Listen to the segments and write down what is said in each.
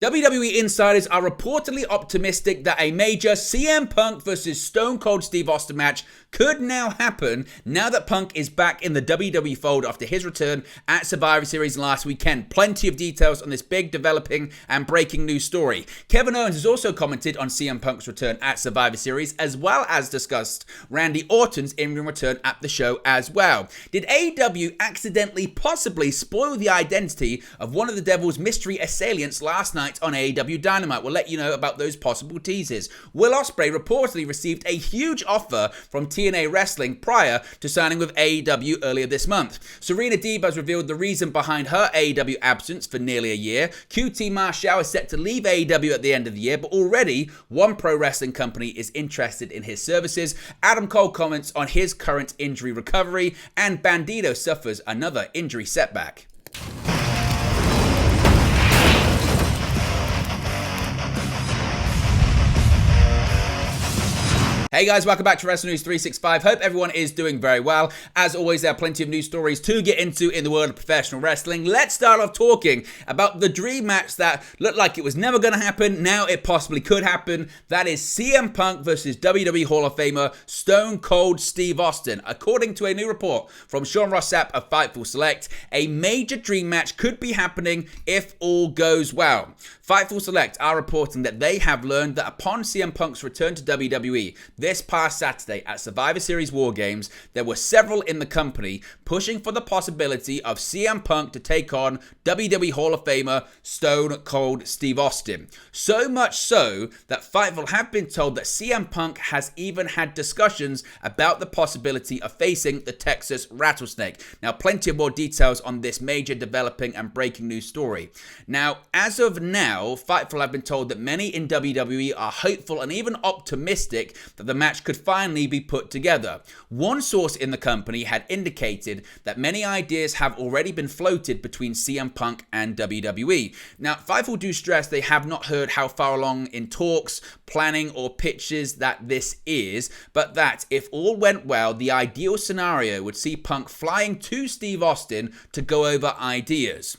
WWE insiders are reportedly optimistic that a major CM Punk versus Stone Cold Steve Austin match could now happen now that Punk is back in the WWE fold after his return at Survivor Series last weekend. Plenty of details on this big developing and breaking news story. Kevin Owens has also commented on CM Punk's return at Survivor Series, as well as discussed Randy Orton's in-ring return at the show as well. Did AEW accidentally possibly spoil the identity of one of the Devil's mystery assailants last night on AEW Dynamite? We'll let you know about those possible teases. Will Ospreay reportedly received a huge offer from TNA Wrestling prior to signing with AEW earlier this month. Serena Deeb has revealed the reason behind her AEW absence for nearly a year. QT Marshall is set to leave AEW at the end of the year, but already one pro wrestling company is interested in his services. Adam Cole comments on his current injury recovery, and Bandido suffers another injury setback. Hey guys, welcome back to Wrestling News 365. Hope everyone is doing very well. As always, there are plenty of news stories to get into in the world of professional wrestling. Let's start off talking about the dream match that looked like it was never going to happen. Now it possibly could happen. That is CM Punk versus WWE Hall of Famer Stone Cold Steve Austin. According to a new report from Sean Rossap of Fightful Select, a major dream match could be happening if all goes well. Fightful Select are reporting that they have learned that upon CM Punk's return to WWE this past Saturday at Survivor Series War Games, there were several in the company pushing for the possibility of CM Punk to take on WWE Hall of Famer Stone Cold Steve Austin. So much so that Fightful have been told that CM Punk has even had discussions about the possibility of facing the Texas Rattlesnake. Now, plenty of more details on this major developing and breaking news story. Now, as of now, Fightful have been told that many in WWE are hopeful and even optimistic that the match could finally be put together. One source in the company had indicated that many ideas have already been floated between CM Punk and WWE. Now, Fightful do stress they have not heard how far along in talks, planning, or pitches that this is, but that if all went well, the ideal scenario would see Punk flying to Steve Austin to go over ideas.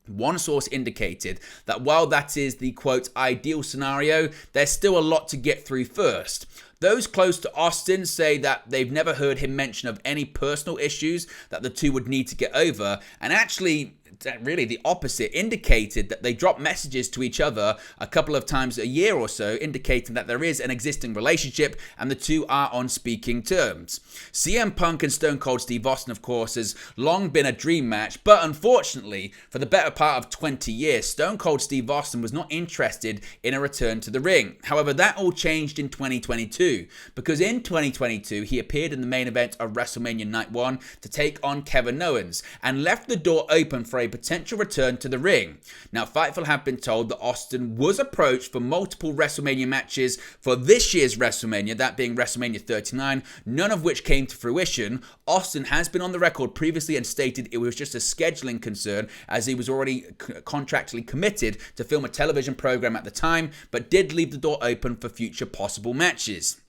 One source indicated that while that is the quote ideal scenario, there's still a lot to get through first. Those close to Austin say that they've never heard him mention of any personal issues that the two would need to get over, and actually really the opposite, indicated that they drop messages to each other a couple of times a year or so, indicating that there is an existing relationship and the two are on speaking terms. CM Punk and Stone Cold Steve Austin, of course, has long been a dream match, but unfortunately, for the better part of 20 years, Stone Cold Steve Austin was not interested in a return to the ring. However, that all changed in 2022, because in 2022, he appeared in the main event of WrestleMania Night 1 to take on Kevin Owens, and left the door open for a potential return to the ring. Now, Fightful have been told that Austin was approached for multiple WrestleMania matches for this year's WrestleMania, that being WrestleMania 39, none of which came to fruition. Austin has been on the record previously and stated it was just a scheduling concern, as he was already contractually committed to film a television program at the time, but did leave the door open for future possible matches.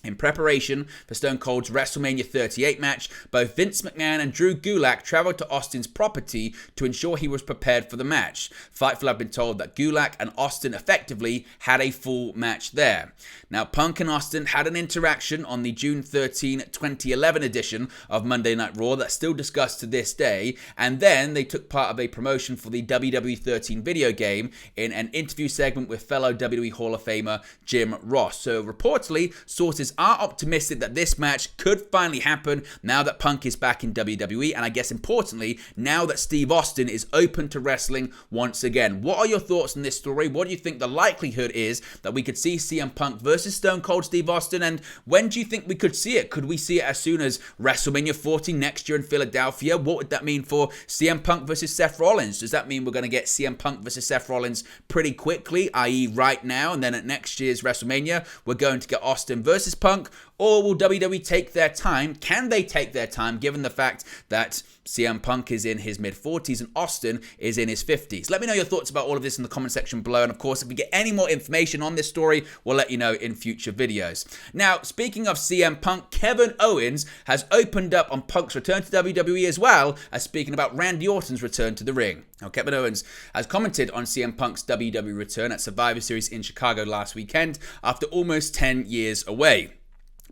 In preparation for Stone Cold's WrestleMania 38 match, both Vince McMahon and Drew Gulak traveled to Austin's property to ensure he was prepared for the match. Fightful have been told that Gulak and Austin effectively had a full match there. Now, Punk and Austin had an interaction on the June 13, 2011 edition of Monday Night Raw that's still discussed to this day, and then they took part of a promotion for the WWE 13 video game in an interview segment with fellow WWE Hall of Famer Jim Ross. So reportedly, sources are optimistic that this match could finally happen now that Punk is back in WWE, and I guess importantly, now that Steve Austin is open to wrestling once again. What are your thoughts on this story? What do you think the likelihood is that we could see CM Punk versus Stone Cold Steve Austin, and when do you think we could see it? Could we see it as soon as WrestleMania 40 next year in Philadelphia? What would that mean for CM Punk versus Seth Rollins? Does that mean we're going to get CM Punk versus Seth Rollins pretty quickly, i.e. right now, and then at next year's WrestleMania, we're going to get Austin versus Punk? Or will WWE take their time? Can they take their time given the fact that CM Punk is in his mid-40s and Austin is in his 50s? Let me know your thoughts about all of this in the comment section below. And of course, if we get any more information on this story, we'll let you know in future videos. Now, speaking of CM Punk, Kevin Owens has opened up on Punk's return to WWE as well as speaking about Randy Orton's return to the ring. Now, Kevin Owens has commented on CM Punk's WWE return at Survivor Series in Chicago last weekend after almost 10 years away.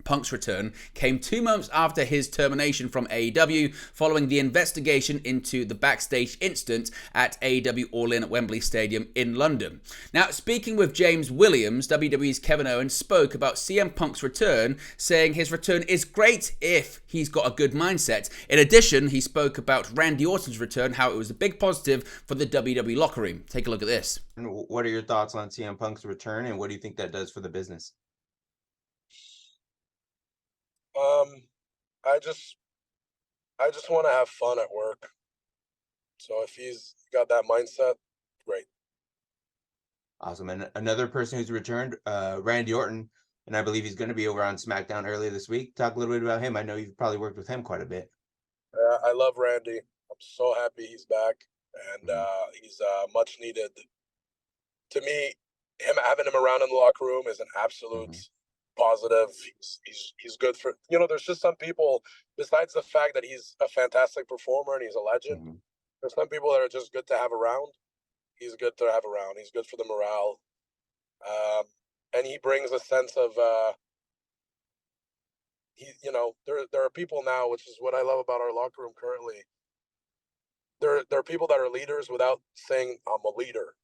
Punk's return came 2 months after his termination from AEW following the investigation into the backstage incident at AEW All In at Wembley Stadium in London. Now, speaking with James Williams, WWE's Kevin Owens spoke about CM Punk's return, saying his return is great if he's got a good mindset. In addition, he spoke about Randy Orton's return, how it was a big positive for the WWE locker room. Take a look at this. What are your thoughts on CM Punk's return, and what do you think that does for the business? I just want to have fun at work. So if he's got that mindset, great. Awesome. And another person who's returned, Randy Orton, and I believe he's going to be over on SmackDown earlier this week. Talk a little bit about him. I know you've probably worked with him quite a bit. I love Randy. I'm so happy he's back, and he's much needed. To me, having him around in the locker room is an absolute positive. He's good for, there's just some people, besides the fact that he's a fantastic performer and he's a legend, there's some people that are just good to have around. He's good to have around. He's good for the morale. And he brings a sense of there are people now, which is what I love about our locker room currently. There are people that are leaders without saying I'm a leader.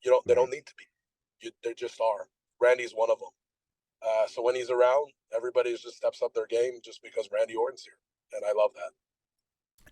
They don't need to be. They just are. Randy's one of them. So when he's around, everybody just steps up their game just because Randy Orton's here. And I love that.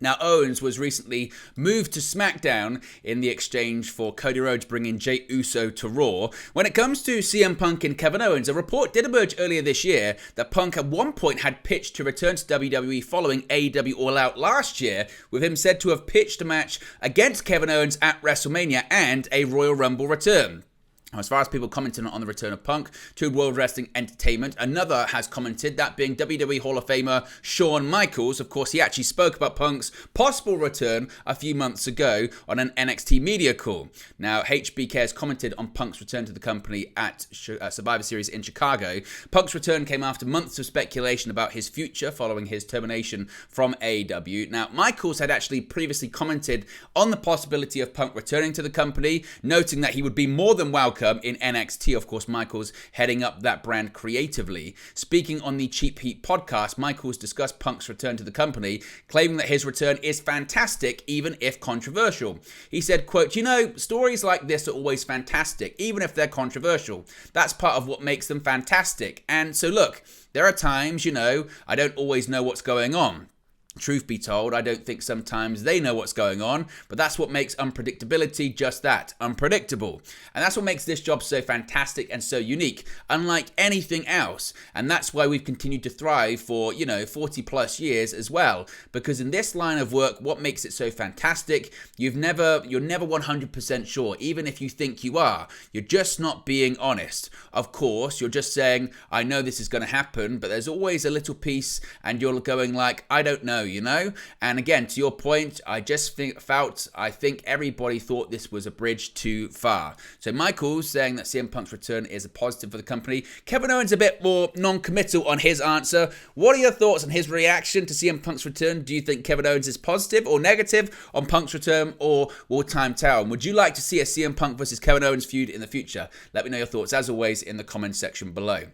Now, Owens was recently moved to SmackDown in the exchange for Cody Rhodes bringing Jey Uso to Raw. When it comes to CM Punk and Kevin Owens, a report did emerge earlier this year that Punk at one point had pitched to return to WWE following AEW All Out last year, with him said to have pitched a match against Kevin Owens at WrestleMania and a Royal Rumble return. As far as people commenting on the return of Punk to World Wrestling Entertainment, another has commented, that being WWE Hall of Famer Shawn Michaels. Of course, he actually spoke about Punk's possible return a few months ago on an NXT media call. Now, HBK has commented on Punk's return to the company at Survivor Series in Chicago. Punk's return came after months of speculation about his future following his termination from AEW. Now, Michaels had actually previously commented on the possibility of Punk returning to the company, noting that he would be more than welcome in NXT. Of course, Michaels heading up that brand creatively. Speaking on the Cheap Heat podcast, Michaels discussed Punk's return to the company, claiming that his return is fantastic, even if controversial. He said, quote, stories like this are always fantastic, even if they're controversial. That's part of what makes them fantastic. And so look, there are times, I don't always know what's going on. Truth be told, I don't think sometimes they know what's going on, but that's what makes unpredictability just that, unpredictable. And that's what makes this job so fantastic and so unique, unlike anything else. And that's why we've continued to thrive for, 40 plus years as well. Because in this line of work, what makes it so fantastic, you're never 100% sure, even if you think you are. You're just not being honest. Of course, you're just saying, I know this is going to happen, but there's always a little piece and you're going like, I don't know. And again, to your point, I think everybody thought this was a bridge too far. So Michael's saying that CM Punk's return is a positive for the company. Kevin Owens a bit more non-committal on his answer. What are your thoughts on his reaction to CM Punk's return? Do you think Kevin Owens is positive or negative on Punk's return, or will time tell? And would you like to see a CM Punk versus Kevin Owens feud in the future? Let me know your thoughts, as always, in the comment section below.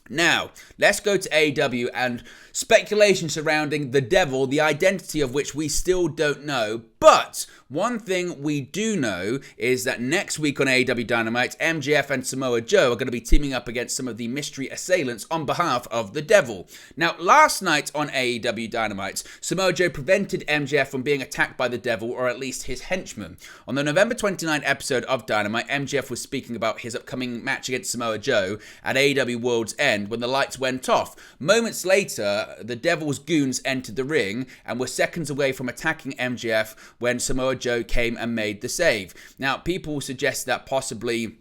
Now, let's go to AEW and speculation surrounding the Devil, the identity of which we still don't know. But one thing we do know is that next week on AEW Dynamite, MJF and Samoa Joe are going to be teaming up against some of the mystery assailants on behalf of the Devil. Now, last night on AEW Dynamite, Samoa Joe prevented MJF from being attacked by the Devil, or at least his henchmen. On the November 29 episode of Dynamite, MJF was speaking about his upcoming match against Samoa Joe at AEW World's End when the lights went off. Moments later, the Devil's goons entered the ring and were seconds away from attacking MJF when Samoa Joe came and made the save. Now, people suggest that possibly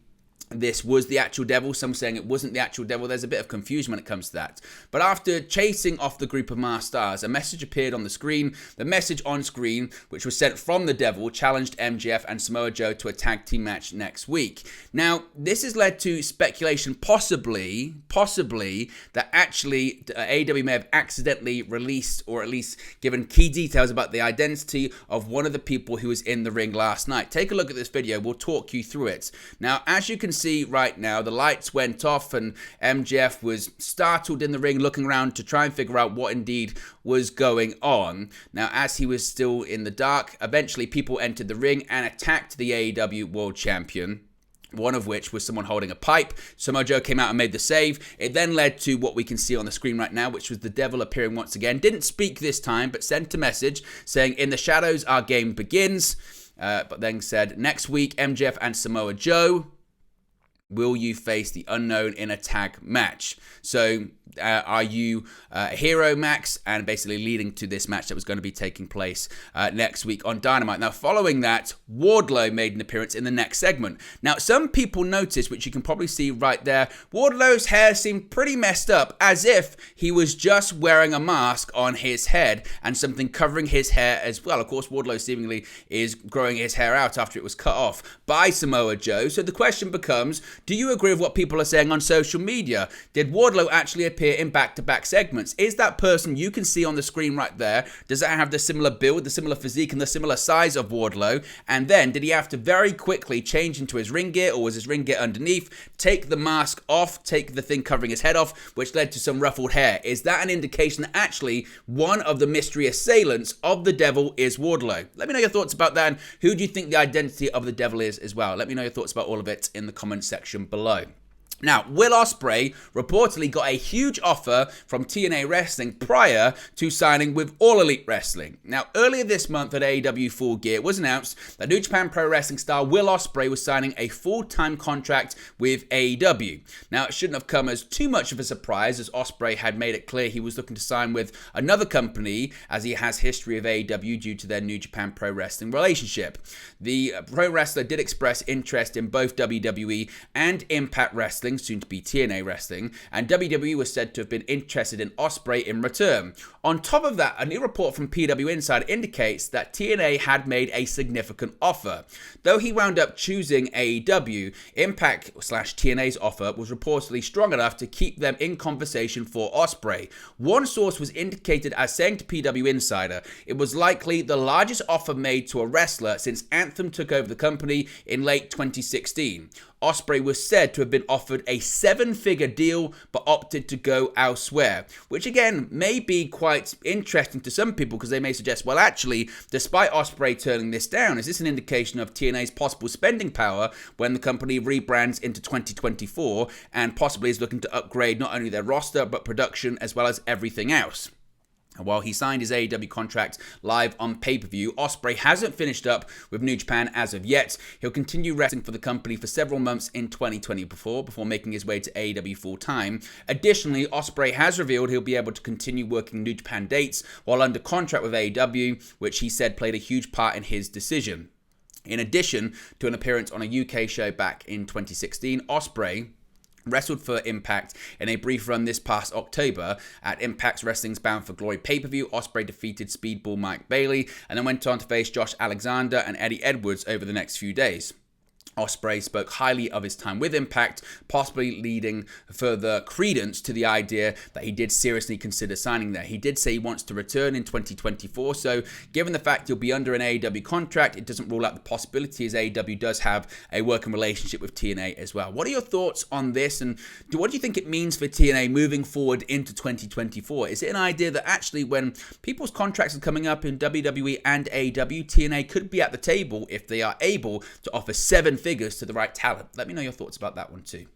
this was the actual Devil, some saying it wasn't the actual Devil. There's a bit of confusion when it comes to that. But after chasing off the group of masked stars, a message appeared on the screen. The message on screen, which was sent from the Devil, challenged MJF and Samoa Joe to a tag team match next week. Now, this has led to speculation, possibly, that actually AEW may have accidentally released, or at least given key details about the identity of one of the people who was in the ring last night. Take a look at this video. We'll talk you through it. Now, as you can see right now, the lights went off and MJF was startled in the ring, looking around to try and figure out what indeed was going on. Now, as he was still in the dark, eventually people entered the ring and attacked the AEW World Champion, one of which was someone holding a pipe. Samoa Joe came out and made the save. It then led to what we can see on the screen right now, which was the Devil appearing once again. Didn't speak this time, but sent a message saying, "In the shadows, our game begins." But then said, "Next week, MJF and Samoa Joe, will you face the unknown in a tag match?" So are you a hero, Max? And basically leading to this match that was going to be taking place next week on Dynamite. Now, following that, Wardlow made an appearance in the next segment. Now, some people noticed, which you can probably see right there, Wardlow's hair seemed pretty messed up, as if he was just wearing a mask on his head and something covering his hair as well. Of course, Wardlow seemingly is growing his hair out after it was cut off by Samoa Joe. So the question becomes, do you agree with what people are saying on social media? Did Wardlow actually appear in back-to-back segments? Is that person you can see on the screen right there, does that have the similar build, the similar physique, and the similar size of Wardlow? And then, did he have to very quickly change into his ring gear, or was his ring gear underneath, take the mask off, take the thing covering his head off, which led to some ruffled hair? Is that an indication that actually one of the mystery assailants of the Devil is Wardlow? Let me know your thoughts about that, and who do you think the identity of the Devil is as well? Let me know your thoughts about all of it in the comments section below. Now, Will Ospreay reportedly got a huge offer from TNA Wrestling prior to signing with All Elite Wrestling. Now, earlier this month at AEW Full Gear, it was announced that New Japan Pro Wrestling star Will Ospreay was signing a full-time contract with AEW. Now, it shouldn't have come as too much of a surprise, as Ospreay had made it clear he was looking to sign with another company, as he has history of AEW due to their New Japan Pro Wrestling relationship. The pro wrestler did express interest in both WWE and Impact Wrestling, soon to be TNA Wrestling, and WWE was said to have been interested in Ospreay in return. On top of that, a new report from PW Insider indicates that TNA had made a significant offer. Though he wound up choosing AEW, Impact/TNA's offer was reportedly strong enough to keep them in conversation for Ospreay. One source was indicated as saying to PW Insider, it was likely the largest offer made to a wrestler since Anthem took over the company in late 2016. Ospreay was said to have been offered a 7-figure deal but opted to go elsewhere, which again may be quite interesting to some people because they may suggest, well, actually, despite Ospreay turning this down, is this an indication of TNA's possible spending power when the company rebrands into 2024 and possibly is looking to upgrade not only their roster but production as well as everything else? While he signed his AEW contract live on pay-per-view, Ospreay hasn't finished up with New Japan as of yet. He'll continue wrestling for the company for several months in 2024 before making his way to AEW full-time. Additionally, Ospreay has revealed he'll be able to continue working New Japan dates while under contract with AEW, which he said played a huge part in his decision. In addition to an appearance on a UK show back in 2016, Ospreay wrestled for Impact in a brief run this past October at Impact's Wrestling's Bound for Glory pay-per-view. Ospreay defeated Speedball Mike Bailey and then went on to face Josh Alexander and Eddie Edwards over the next few days. Ospreay spoke highly of his time with Impact, possibly leading further credence to the idea that he did seriously consider signing there. He did say he wants to return in 2024, so given the fact he'll be under an AEW contract, it doesn't rule out the possibility as AEW does have a working relationship with TNA as well. What are your thoughts on this, and what do you think it means for TNA moving forward into 2024? Is it an idea that actually when people's contracts are coming up in WWE and AEW, TNA could be at the table if they are able to offer 7 figures to the right talent? Let me know your thoughts about that one too.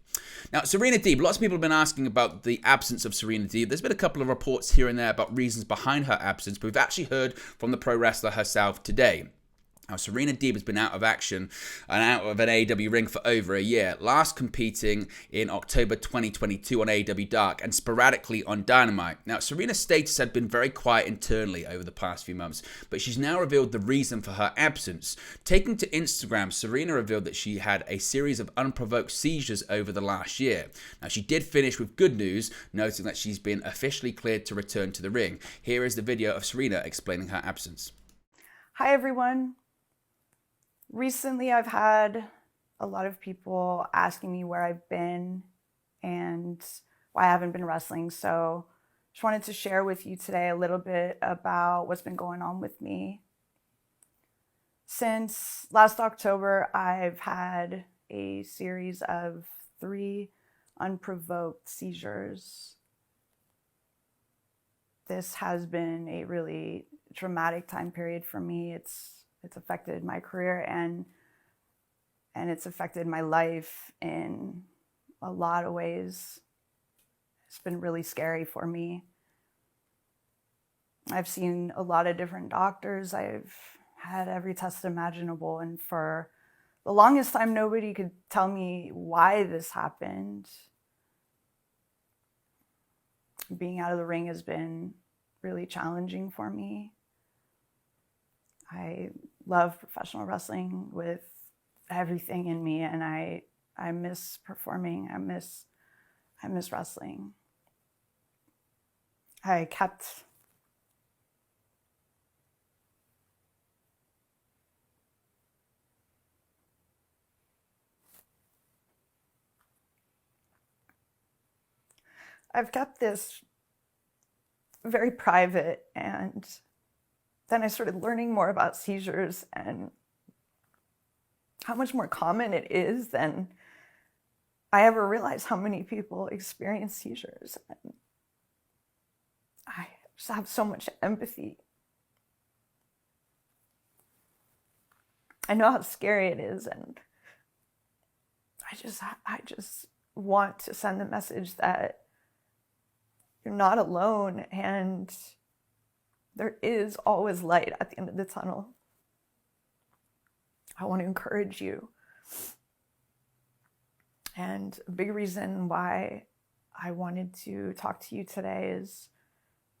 Now, Serena Deeb, lots of people have been asking about the absence of Serena Deeb. There's been a couple of reports here and there about reasons behind her absence, but we've actually heard from the pro wrestler herself today. Now, Serena Deeb has been out of action and out of an AEW ring for over a year, last competing in October 2022 on AEW Dark and sporadically on Dynamite. Now, Serena's status had been very quiet internally over the past few months, but she's now revealed the reason for her absence. Taking to Instagram, Serena revealed that she had a series of unprovoked seizures over the last year. Now, she did finish with good news, noting that she's been officially cleared to return to the ring. Here is the video of Serena explaining her absence. Hi, everyone. Recently, I've had a lot of people asking me where I've been and why I haven't been wrestling. So just wanted to share with you today a little bit about what's been going on with me. Since last October, I've had a series of 3 unprovoked seizures. This has been a really traumatic time period for me. It's affected my career and it's affected my life in a lot of ways. It's been really scary for me. I've seen a lot of different doctors. I've had every test imaginable, and for the longest time, nobody could tell me why this happened. Being out of the ring has been really challenging for me. I love professional wrestling with everything in me, and I miss performing. I miss wrestling. I've kept this very private, and then I started learning more about seizures and how much more common it is than I ever realized how many people experience seizures. And I just have so much empathy. I know how scary it is, and I just want to send the message that you're not alone, and there is always light at the end of the tunnel. I want to encourage you. And a big reason why I wanted to talk to you today is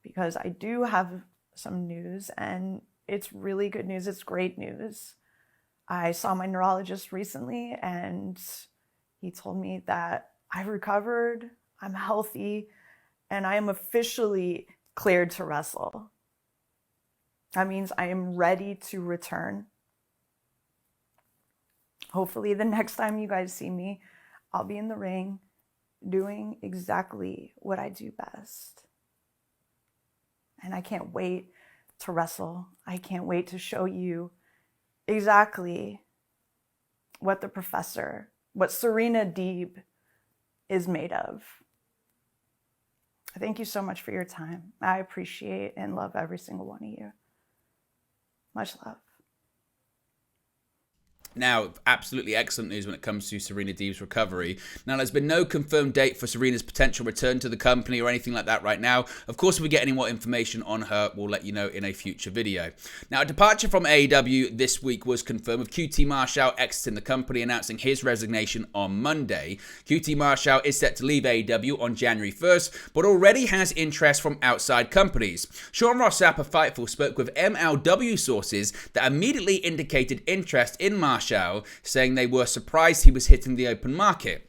because I do have some news, and it's really good news. It's great news. I saw my neurologist recently, and he told me that I've recovered, I'm healthy, and I am officially cleared to wrestle. That means I am ready to return. Hopefully the next time you guys see me, I'll be in the ring doing exactly what I do best. And I can't wait to wrestle. I can't wait to show you exactly what Serena Deeb is made of. Thank you so much for your time. I appreciate and love every single one of you. Much love. Now, absolutely excellent news when it comes to Serena Deeb's recovery. Now, there's been no confirmed date for Serena's potential return to the company or anything like that right now. Of course, if we get any more information on her, we'll let you know in a future video. Now, a departure from AEW this week was confirmed, with QT Marshall exiting the company, announcing his resignation on Monday. QT Marshall is set to leave AEW on January 1st, but already has interest from outside companies. Sean Rossap of Fightful spoke with MLW sources that immediately indicated interest in Marshall, saying they were surprised he was hitting the open market.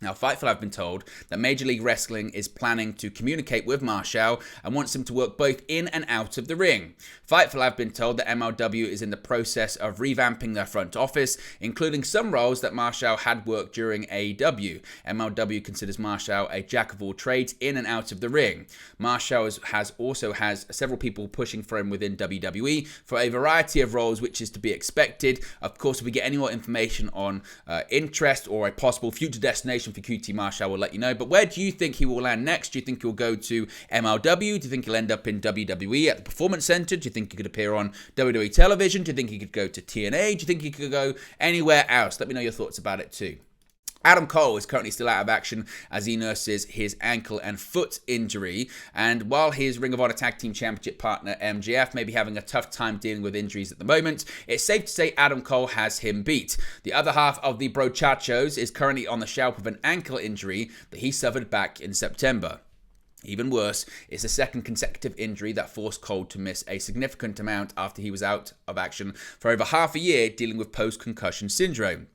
Now, Fightful have been told that Major League Wrestling is planning to communicate with Marshall and wants him to work both in and out of the ring. Fightful have been told that MLW is in the process of revamping their front office, including some roles that Marshall had worked during AEW. MLW considers Marshall a jack of all trades in and out of the ring. Marshall also has several people pushing for him within WWE for a variety of roles, which is to be expected. Of course, if we get any more information on interest or a possible future destination for QT Marshall, we'll let you know. But where do you think he will land next? Do you think he'll go to MLW? Do you think he'll end up in WWE at the Performance Center? Do you think he could appear on WWE television? Do you think he could go to TNA? Do you think he could go anywhere else? Let me know your thoughts about it too. Adam Cole is currently still out of action as he nurses his ankle and foot injury, and while his Ring of Honor Tag Team Championship partner MJF may be having a tough time dealing with injuries at the moment, it's safe to say Adam Cole has him beat. The other half of the Brochachos is currently on the shelf with an ankle injury that he suffered back in September. Even worse, it's the second consecutive injury that forced Cole to miss a significant amount after he was out of action for over half a year dealing with post-concussion syndrome.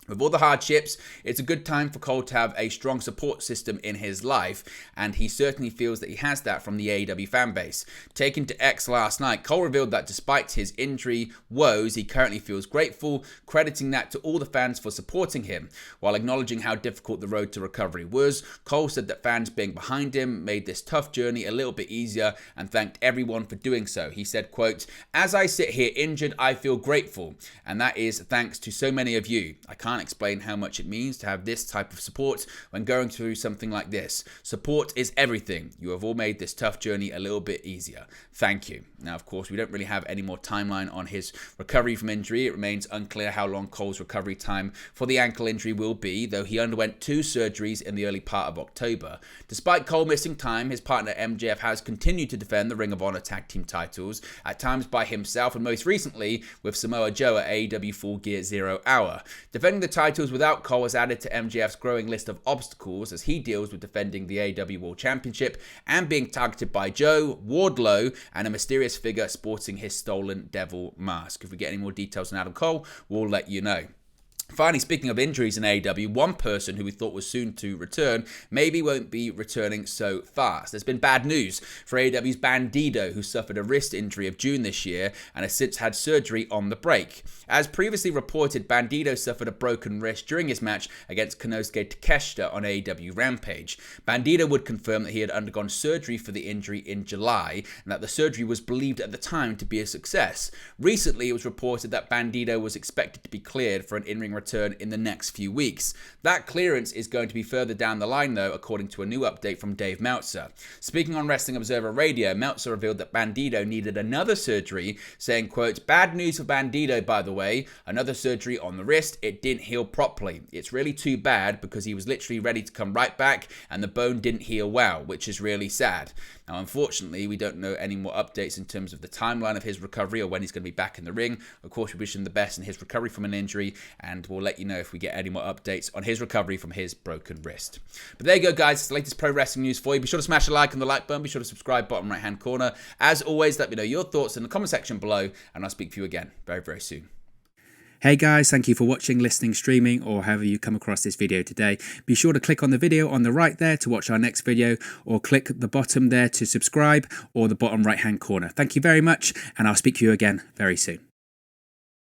With all the hardships, it's a good time for Cole to have a strong support system in his life, and he certainly feels that he has that from the AEW fanbase. Taken to X last night, Cole revealed that despite his injury woes, he currently feels grateful, crediting that to all the fans for supporting him. While acknowledging how difficult the road to recovery was, Cole said that fans being behind him made this tough journey a little bit easier and thanked everyone for doing so. He said, quote, "As I sit here injured, I feel grateful, and that is thanks to so many of you. I can't explain how much it means to have this type of support when going through something like this. Support is everything. You have all made this tough journey a little bit easier. Thank you." Now, of course, we don't really have any more timeline on his recovery from injury. It remains unclear how long Cole's recovery time for the ankle injury will be, though he underwent 2 surgeries in the early part of October. Despite Cole missing time, his partner MJF has continued to defend the Ring of Honor Tag Team titles, at times by himself and most recently with Samoa Joe at AEW Full Gear 0 Hour. Defending the titles without Cole has added to MJF's growing list of obstacles as he deals with defending the AEW World Championship and being targeted by Joe, Wardlow, and a mysterious figure sporting his stolen devil mask. If we get any more details on Adam Cole, we'll let you know. Finally, speaking of injuries in AEW, one person who we thought was soon to return maybe won't be returning so fast. There's been bad news for AEW's Bandido, who suffered a wrist injury of June this year and has since had surgery on the break. As previously reported, Bandido suffered a broken wrist during his match against Konosuke Takeshita on AEW Rampage. Bandido would confirm that he had undergone surgery for the injury in July and that the surgery was believed at the time to be a success. Recently, it was reported that Bandido was expected to be cleared for an in-ring return in the next few weeks. That clearance is going to be further down the line though, according to a new update from Dave Meltzer. Speaking on Wrestling Observer Radio, Meltzer revealed that Bandido needed another surgery, saying, quote, "Bad news for Bandido, by the way, another surgery on the wrist. It didn't heal properly. It's really too bad because he was literally ready to come right back and the bone didn't heal well, which is really sad." Now, unfortunately, we don't know any more updates in terms of the timeline of his recovery or when he's going to be back in the ring. Of course, we wish him the best in his recovery from an injury, and we'll let you know if we get any more updates on his recovery from his broken wrist. But there you go, guys. It's the latest pro wrestling news for you. Be sure to smash a like on the like button. Be sure to subscribe, bottom right-hand corner. As always, let me know your thoughts in the comment section below, and I'll speak to you again very, very soon. Hey guys, thank you for watching, listening, streaming, or however you come across this video today. Be sure to click on the video on the right there to watch our next video, or click the bottom there to subscribe, or the bottom right hand corner. Thank you very much, and I'll speak to you again very soon.